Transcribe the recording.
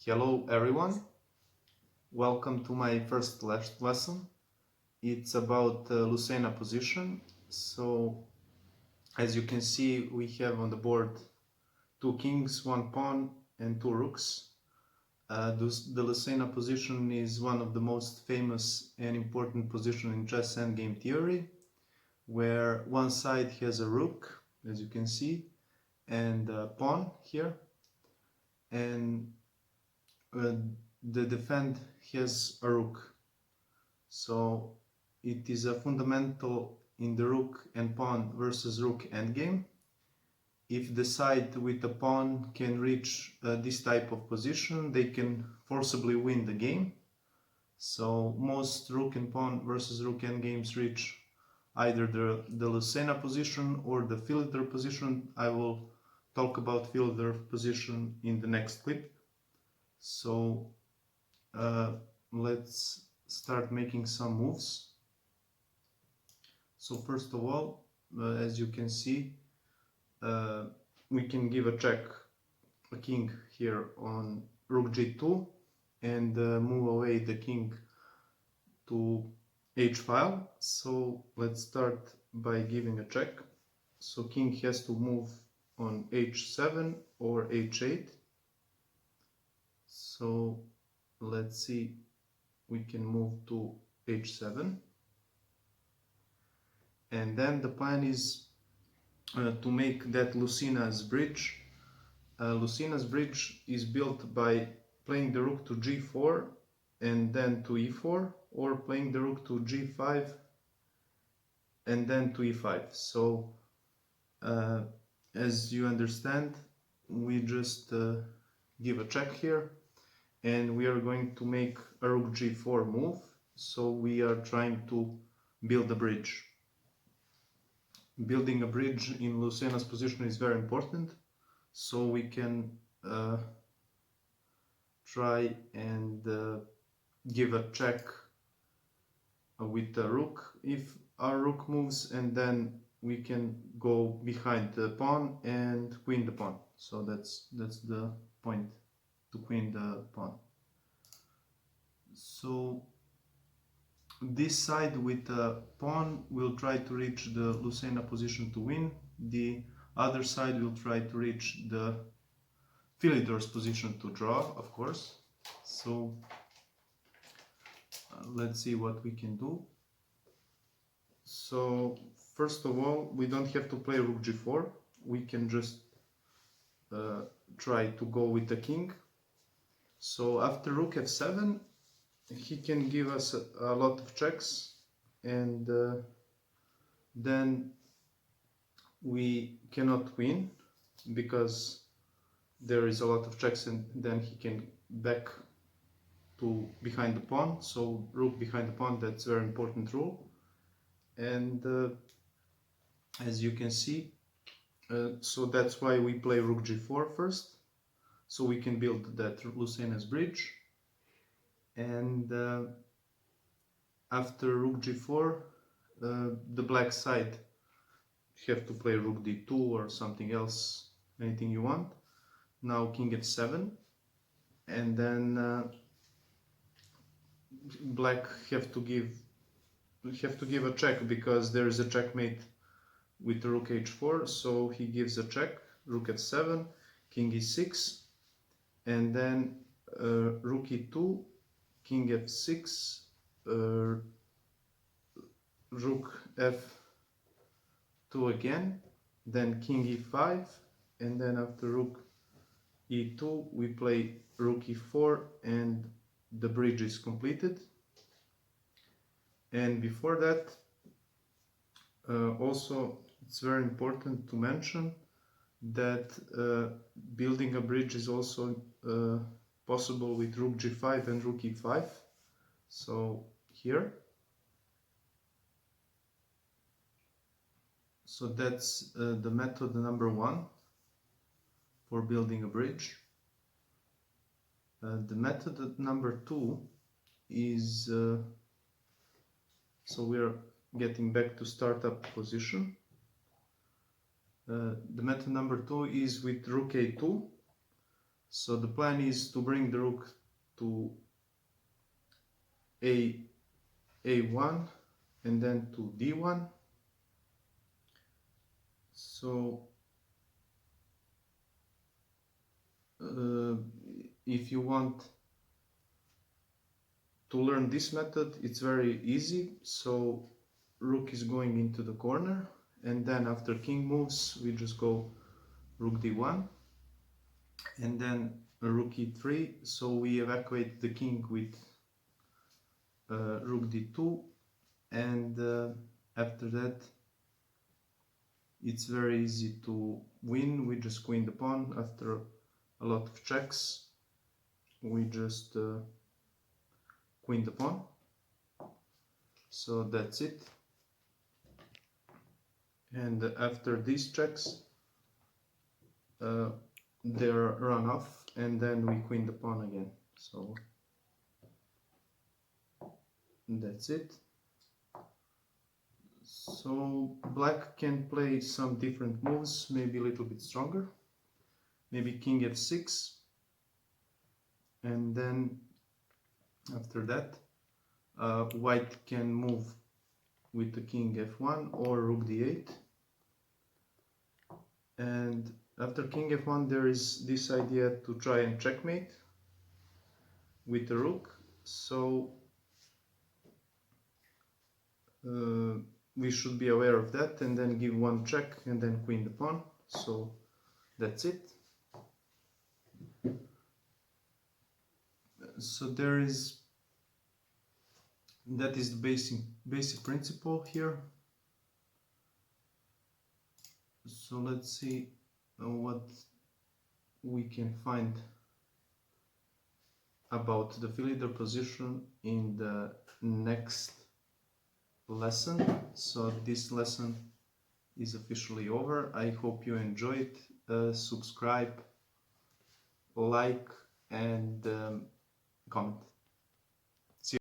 Hello everyone, welcome to my first lesson. It's about Lucena position. So as you can see, we have on the board two kings, one pawn and two rooks. The Lucena position is one of the most famous and important positions in chess endgame theory, where one side has a rook, as you can see, and a pawn here, and the defend has a rook. So it is a fundamental in the rook and pawn versus rook endgame. If the side with the pawn can reach this type of position, they can forcibly win the game. So most rook and pawn versus rook endgames reach either the Lucena position or the Philidor position. I will talk about Philidor position in the next clip. So let's start making some moves. So first of all, as you can see, we can give a check, a king here on rook g2 and move away the king to h file. So let's start by giving a check. So king has to move on h7 or h8. So let's see, we can move to h7. And then the plan is to make that Lucena's bridge. Lucena's bridge is built by playing the rook to g4 and then to e4, or playing the rook to g5 and then to e5. So as you understand, we just give a check here, and we are going to make a rook g4 move. So we are trying to build a bridge. Building a bridge in Lucena's position is very important, so we can try and give a check with the rook if our rook moves, and then we can go behind the pawn and queen the pawn. So that's the point, to queen the pawn. So this side with the pawn will try to reach the Lucena position to win. The other side will try to reach the Philidor's position to draw, of course. So let's see what we can do. So first of all, we don't have to play rook g4. We can just try to go with the king. So after rook f7, he can give us a lot of checks, and then we cannot win because there is a lot of checks, and then he can back to behind the pawn. So rook behind the pawn, that's a very important rule. And as you can see, so that's why we play rook g4 first, so we can build that Lucena's bridge. And after rook g4, the black side have to play rook d2 or something else, anything you want. Now king f7, and then black have to give a check because there is a checkmate with rook h4. So he gives a check, rook f7, king e6, and then rook e2, king f6, rook f2 again, then king e5, and then after rook e2 we play rook e4, and the bridge is completed. And before that, also it's very important to mention that building a bridge is also possible with rook g5 and rook e5. So here, so that's the method number one for building a bridge. The method number two is, so we're getting back to startup position. The method number two is with rook a2. So the plan is to bring the rook to A1 and then to D1. So if you want to learn this method, it's very easy. So rook is going into the corner, and then after king moves we just go rook d1 and then rook e3, so we evacuate the king with rook d2, and after that it's very easy to win. We just queen the pawn. After a lot of checks we just queen the pawn. So that's it. And after these checks they're run off, and then we queen the pawn again. So that's it. So black can play some different moves, maybe a little bit stronger, maybe king f6, and then after that white can move with the king f1 or rook d8, and after king f1 there is this idea to try and checkmate with the rook. So we should be aware of that, and then give one check and then queen the pawn. So that's it. So that is the basic principle here. So let's see what we can find about the fil leader position in the next lesson. So this lesson is officially over. I hope you enjoyed. Subscribe, like, and comment.